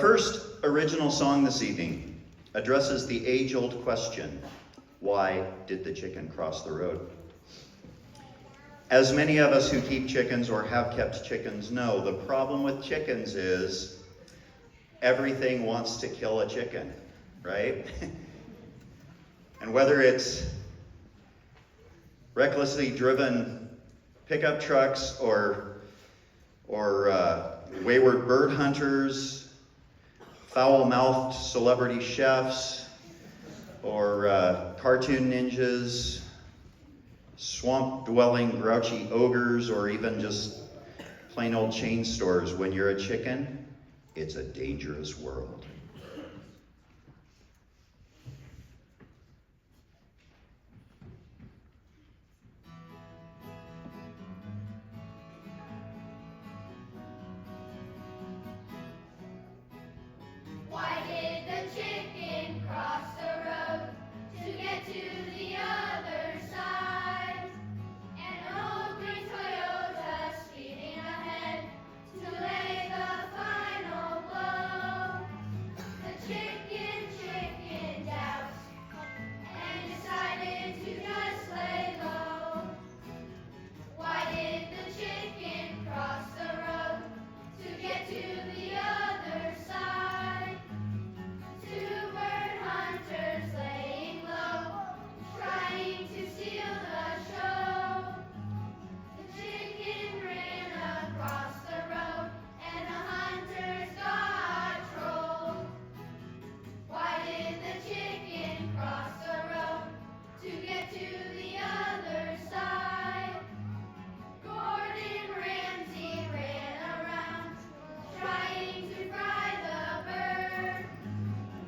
first original song this evening addresses the age-old question, why did the chicken cross the road? As many of us who keep chickens or have kept chickens know, the problem with chickens is everything wants to kill a chicken, right? And whether it's recklessly driven pickup trucks or wayward bird hunters, foul-mouthed celebrity chefs, or cartoon ninjas, swamp-dwelling grouchy ogres, or even just plain old chain stores, when you're a chicken, it's a dangerous world. Why did the chicken cross the road to get to the other side? An old green Toyota speeding ahead to lay the final blow. The chicken doubts and decided to just lay low. Why did the chicken cross the road to get to the other side? Two bird hunters laying low, trying to steal the show. The chicken ran across the road, and the hunters got trolled. Why did the chicken cross the road to get to the other side? Gordon Ramsay ran around, trying to fry the bird.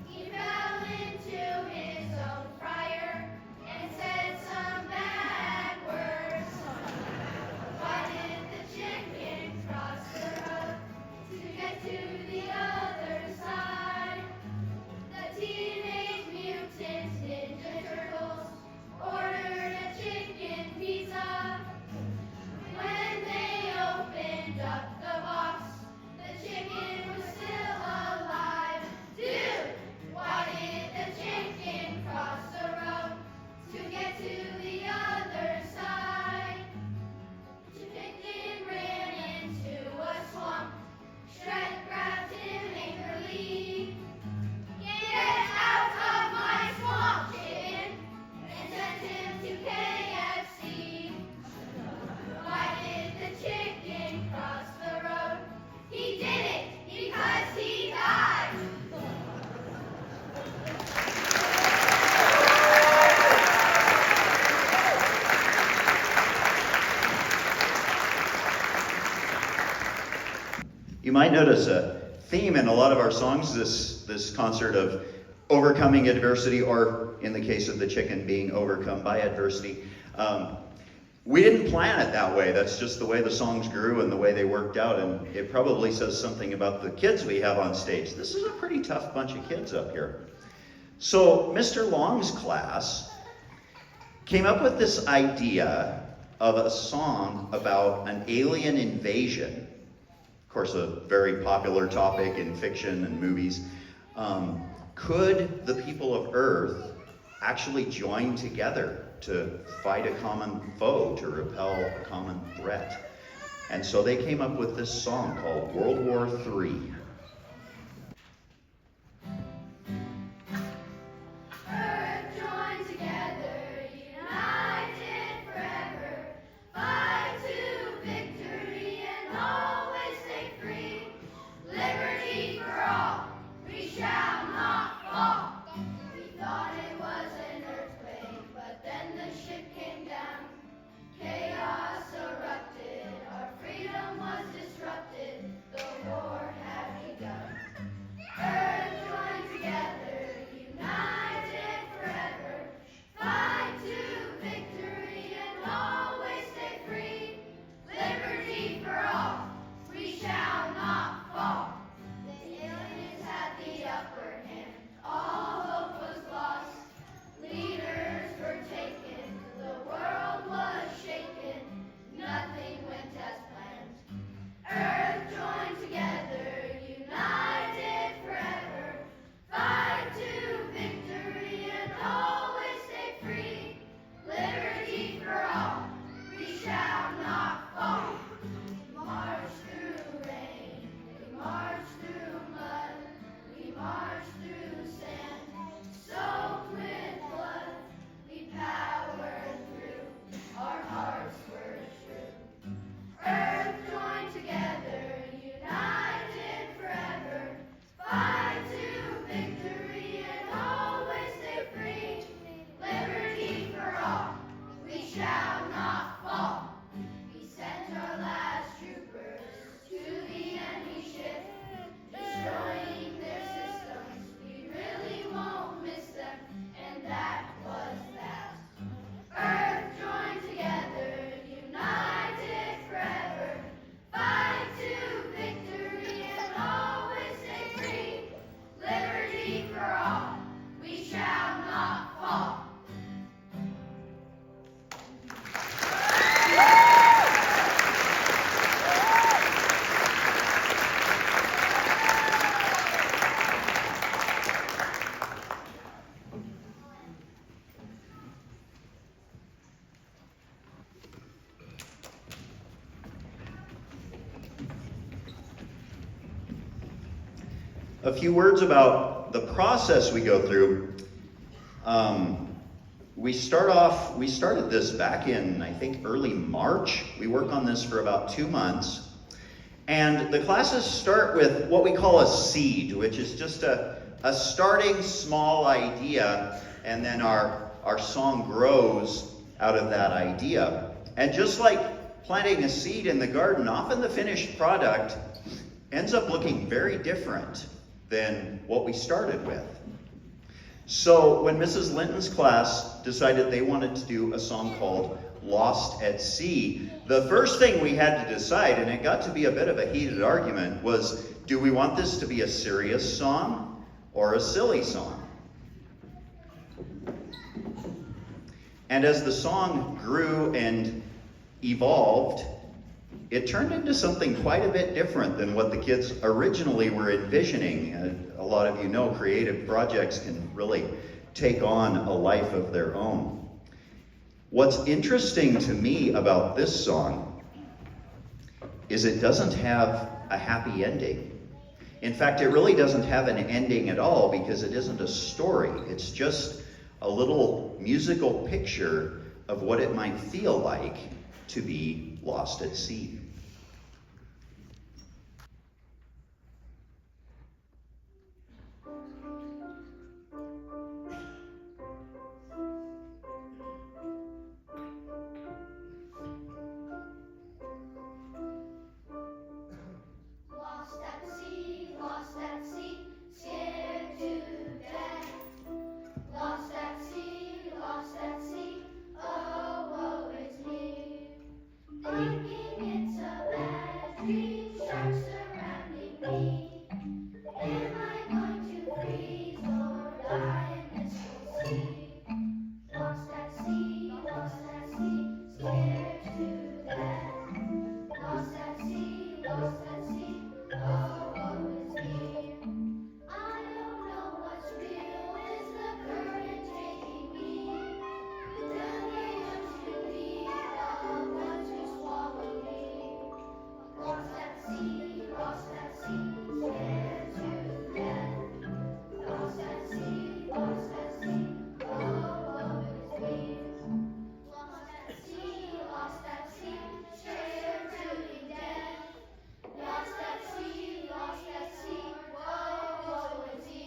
He fell into his own fryer and said some bad words. Why did the chicken cross the road to get to the other side? The Teenage Mutant Ninja Turtles ordered a chicken pizza. When they opened up the box, the chicken was still alive. Dude, why did the chicken cross the road to get to the other side? The chicken ran into a swamp. Shrek grabbed him angrily. Get out of my swamp, chicken, and sent him to KFC. Why did the chicken cross the road? He did it because he died. You might notice a theme in a lot of our songs this concert of overcoming adversity, or in the case of the chicken, being overcome by adversity. We didn't plan it that way. That's just the way the songs grew and the way they worked out, and it probably says something about the kids we have on stage. This is a pretty tough bunch of kids up here. So Mr. Long's class came up with this idea of a song about an alien invasion. Of course, a very popular topic in fiction and movies. Could the people of Earth actually join together to fight a common foe, to repel a common threat? And so they came up with this song called World War III. Earth joined together, united forever, fight to victory and always stay free. Liberty for all, we shall not fall. We thought it was an earthquake, but then the ship came down. Chaos erupted, our freedom was disrupted, the war had A few words about the process we go through. We started this back in, I think, early March. We work on this for about 2 months. And the classes start with what we call a seed, which is just a starting small idea, and then our song grows out of that idea. And just like planting a seed in the garden, often the finished product ends up looking very different than what we started with. So when Mrs. Linton's class decided they wanted to do a song called Lost at Sea, the first thing we had to decide, and it got to be a bit of a heated argument, was do we want this to be a serious song or a silly song? And as the song grew and evolved, it turned into something quite a bit different than what the kids originally were envisioning. A lot of you know creative projects can really take on a life of their own. What's interesting to me about this song is it doesn't have a happy ending. In fact, it really doesn't have an ending at all because it isn't a story. It's just a little musical picture of what it might feel like to be lost at sea. Lost at sea, scared to death. Lost at sea, oh, woe is me. Thinking it's a bad dream, sharks surrounding me. Am I going to freeze or die in this cold sea? Lost at sea, scared to death. Lost at sea, oh, woe is me. I don't know what's real, is the current taking me? Down the ocean deep, the ones who swallow me. Lost at sea, scared to death. Lost at sea, oh, woe is me. Lost at sea, scared to death. Lost at sea, oh, woe is me.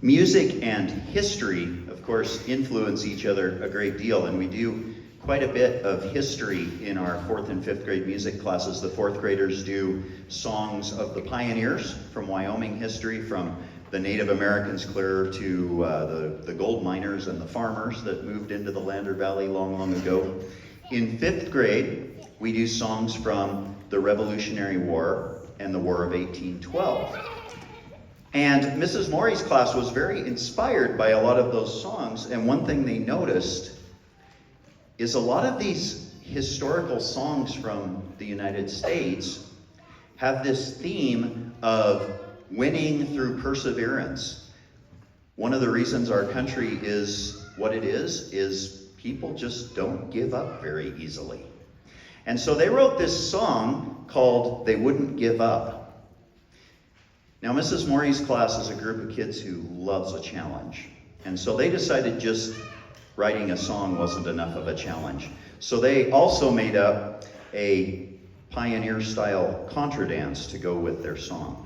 Music and history, of course, influence each other a great deal, and we do quite a bit of history in our 4th and 5th grade music classes. The 4th graders do songs of the pioneers from Wyoming history, from the Native Americans clear to the gold miners and the farmers that moved into the Lander Valley long, long ago. In 5th grade, we do songs from the Revolutionary War and the War of 1812. And Mrs. Morey's class was very inspired by a lot of those songs, and one thing they noticed is a lot of these historical songs from the United States have this theme of winning through perseverance. One of the reasons our country is what it is people just don't give up very easily. And so they wrote this song called They Wouldn't Give Up. Now, Mrs. Morey's class is a group of kids who loves a challenge. And so they decided just writing a song wasn't enough of a challenge. So they also made up a pioneer-style contra dance to go with their song.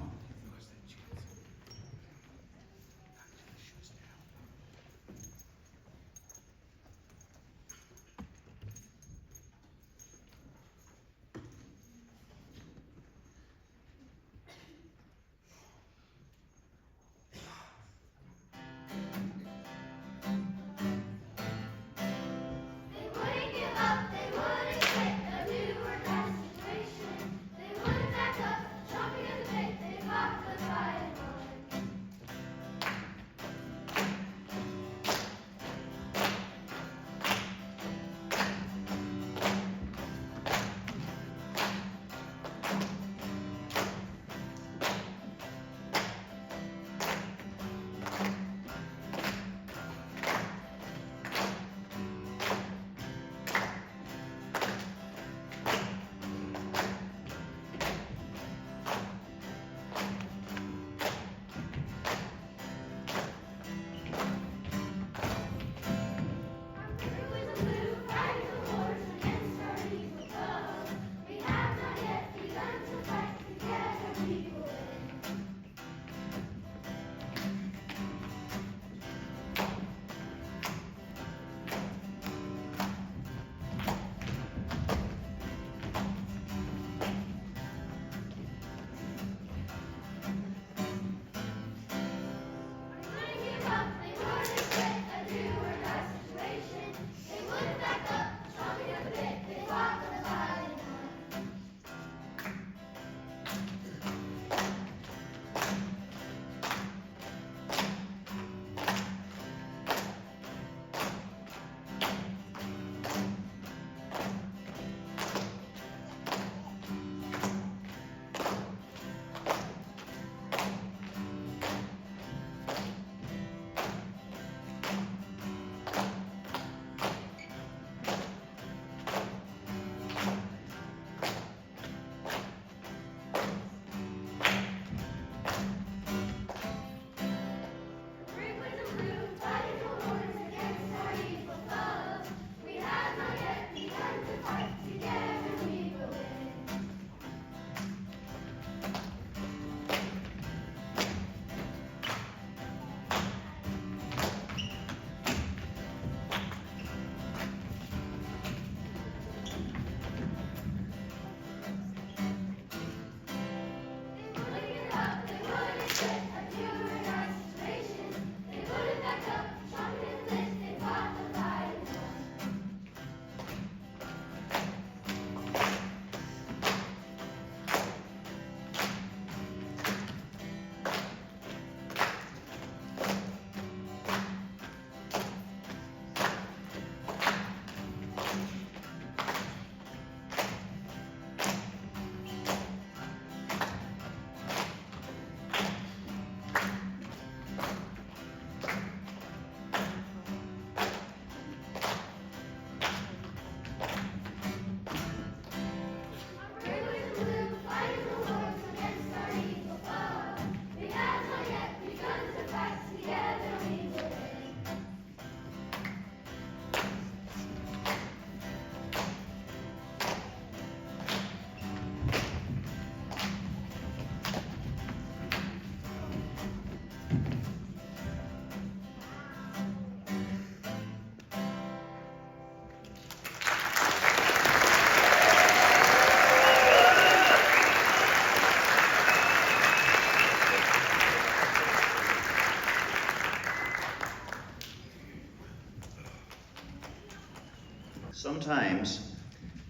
Sometimes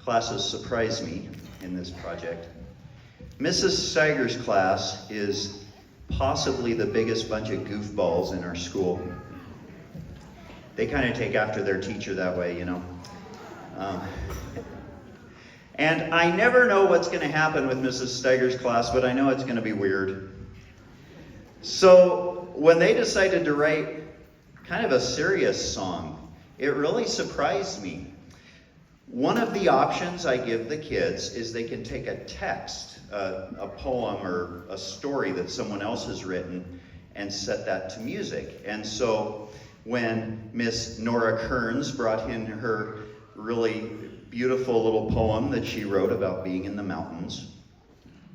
classes surprise me in this project. Mrs. Steiger's class is possibly the biggest bunch of goofballs in our school. They kind of take after their teacher that way, you know. And I never know what's going to happen with Mrs. Steiger's class, but I know it's going to be weird. So when they decided to write kind of a serious song, it really surprised me. One of the options I give the kids is they can take a text, a poem or a story that someone else has written, and set that to music. And so when Miss Nora Kearns brought in her really beautiful little poem that she wrote about being in the mountains,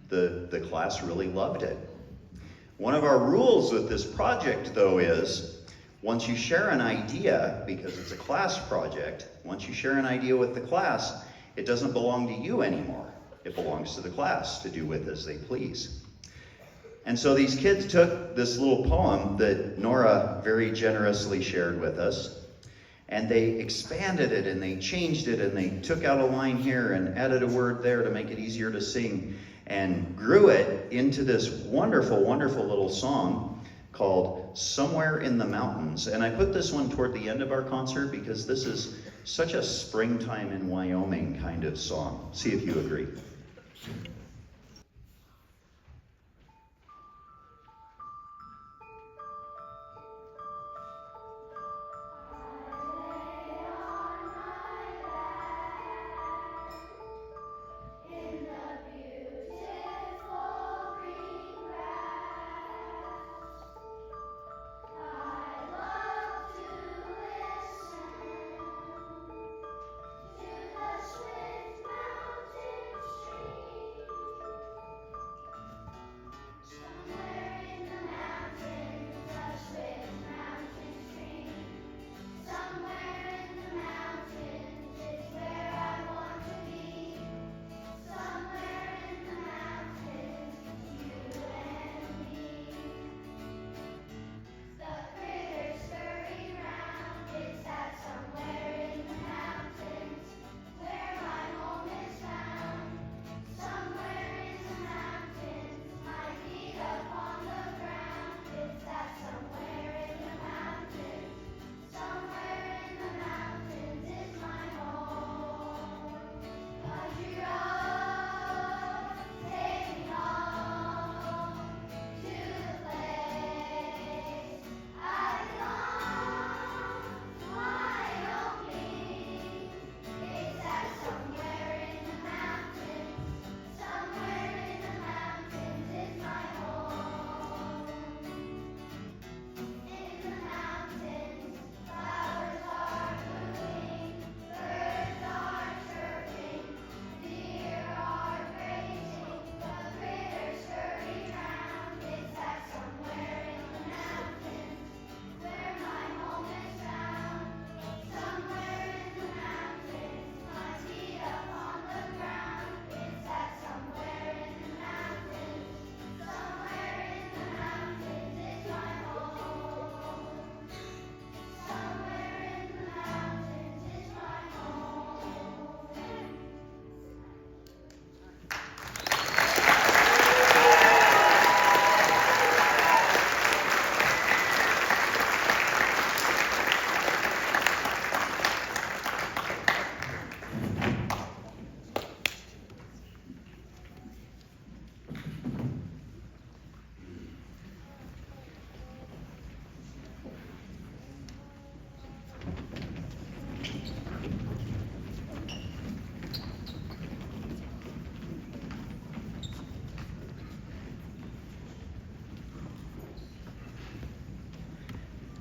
the class really loved it. One of our rules with this project, though, is once you share an idea, because it's a class project, once you share an idea with the class, it doesn't belong to you anymore. It belongs to the class to do with as they please. And so these kids took this little poem that Nora very generously shared with us, and they expanded it and they changed it and they took out a line here and added a word there to make it easier to sing, and grew it into this wonderful, wonderful little song called Somewhere in the Mountains. And I put this one toward the end of our concert because this is such a springtime in Wyoming kind of song. See if you agree.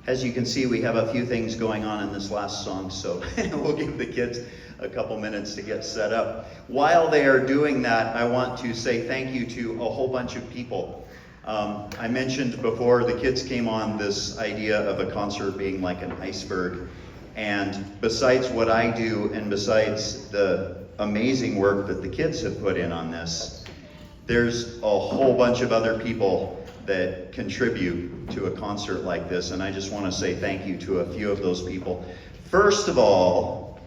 As you can see, we have a few things going on in this last song, so we'll give the kids a couple minutes to get set up. While they are doing that, I want to say thank you to a whole bunch of people. I mentioned before the kids came on this idea of a concert being like an iceberg. And besides what I do, and besides the amazing work that the kids have put in on this, there's a whole bunch of other people that contribute to a concert like this, and I just want to say thank you to a few of those people. First of all,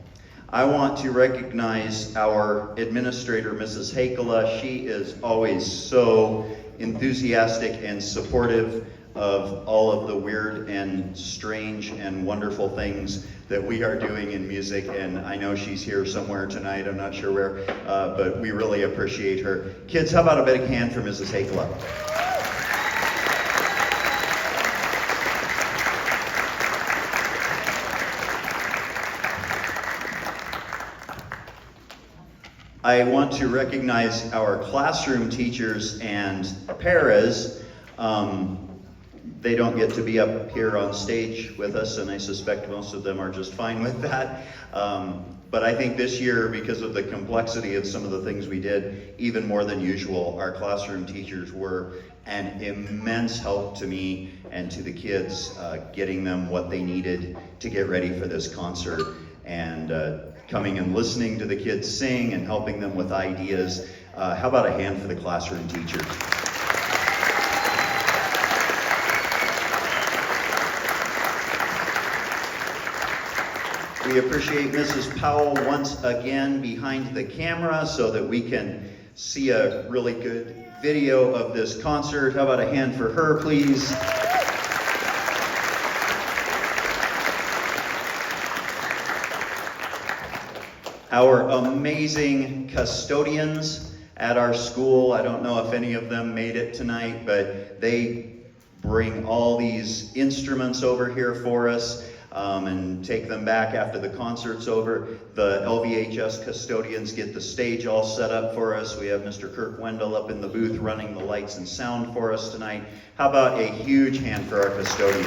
I want to recognize our administrator, Mrs. Hakela. She is always so enthusiastic and supportive of all of the weird and strange and wonderful things that we are doing in music, and I know she's here somewhere tonight, I'm not sure where, but we really appreciate her. Kids, how about a big hand for Mrs. Hakela? I want to recognize our classroom teachers and paras. They don't get to be up here on stage with us, and I suspect most of them are just fine with that. But I think this year, because of the complexity of some of the things we did, even more than usual, our classroom teachers were an immense help to me and to the kids, getting them what they needed to get ready for this concert, and coming and listening to the kids sing and helping them with ideas. How about a hand for the classroom teachers? We appreciate Mrs. Powell once again behind the camera so that we can see a really good video of this concert. How about a hand for her, please? Our amazing custodians at our school. I don't know if any of them made it tonight, but they bring all these instruments over here for us. And take them back after the concert's over. The LVHS custodians get the stage all set up for us. We have Mr. Kirk Wendell up in the booth running the lights and sound for us tonight. How about a huge hand for our custodians?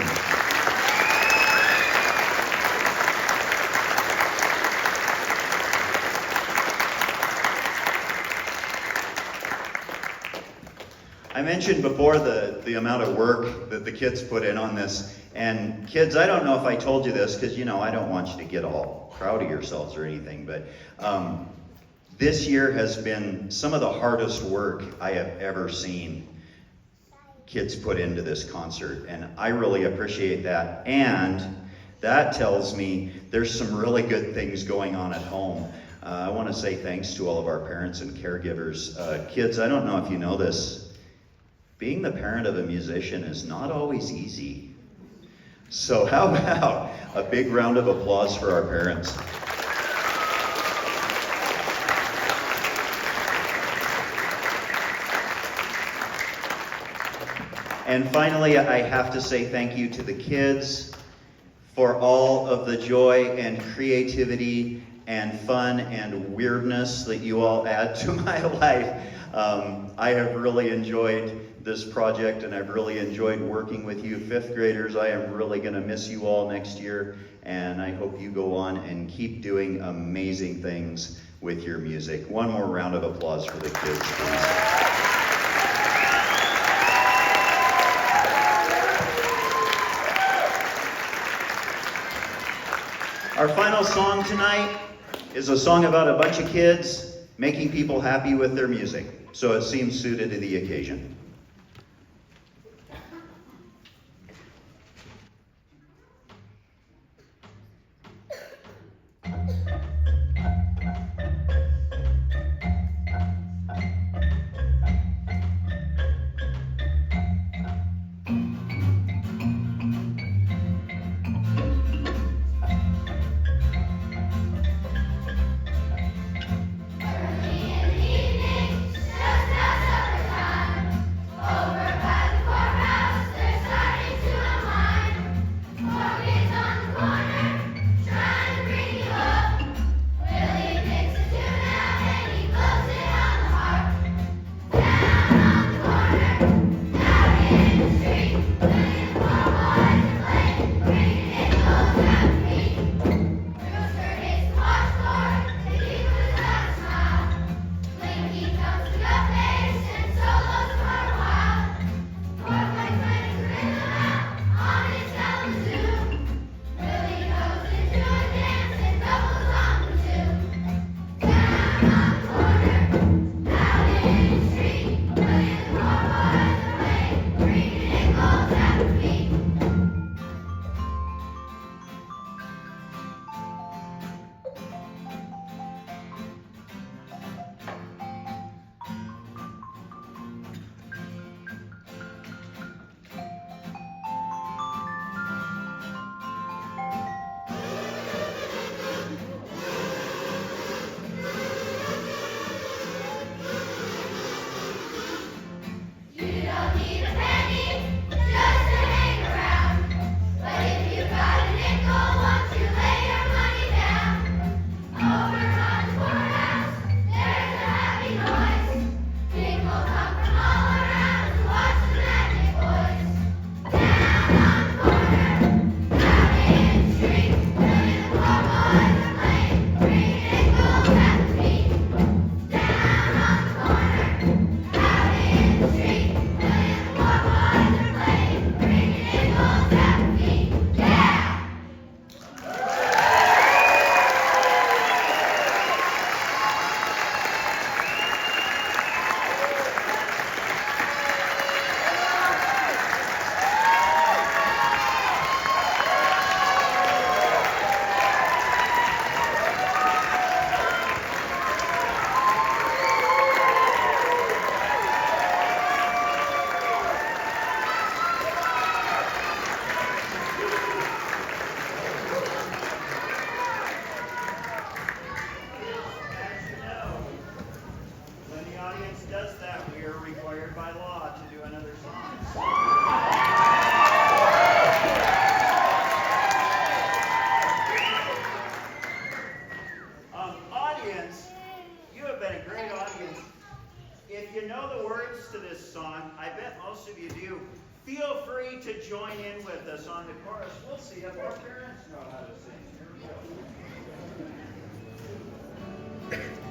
I mentioned before the amount of work that the kids put in on this. And kids, I don't know if I told you this, because I don't want you to get all proud of yourselves or anything, but this year has been some of the hardest work I have ever seen kids put into this concert, and I really appreciate that. And that tells me there's some really good things going on at home. I want to say thanks to all of our parents and caregivers. Kids, I don't know if you know this, being the parent of a musician is not always easy. So how about a big round of applause for our parents? And finally, I have to say thank you to the kids for all of the joy and creativity and fun and weirdness that you all add to my life. I have really enjoyed this project, and I've really enjoyed working with you fifth graders. I am really going to miss you all next year, and I hope you go on and keep doing amazing things with your music. One more round of applause for the kids, please. Our final song tonight is a song about a bunch of kids making people happy with their music, so it seems suited to the occasion. required by law to do another song. Audience, you have been a great audience. If you know the words to this song, I bet most of you do. Feel free to join in with us on the chorus. We'll see if our parents know how to sing. Here we go.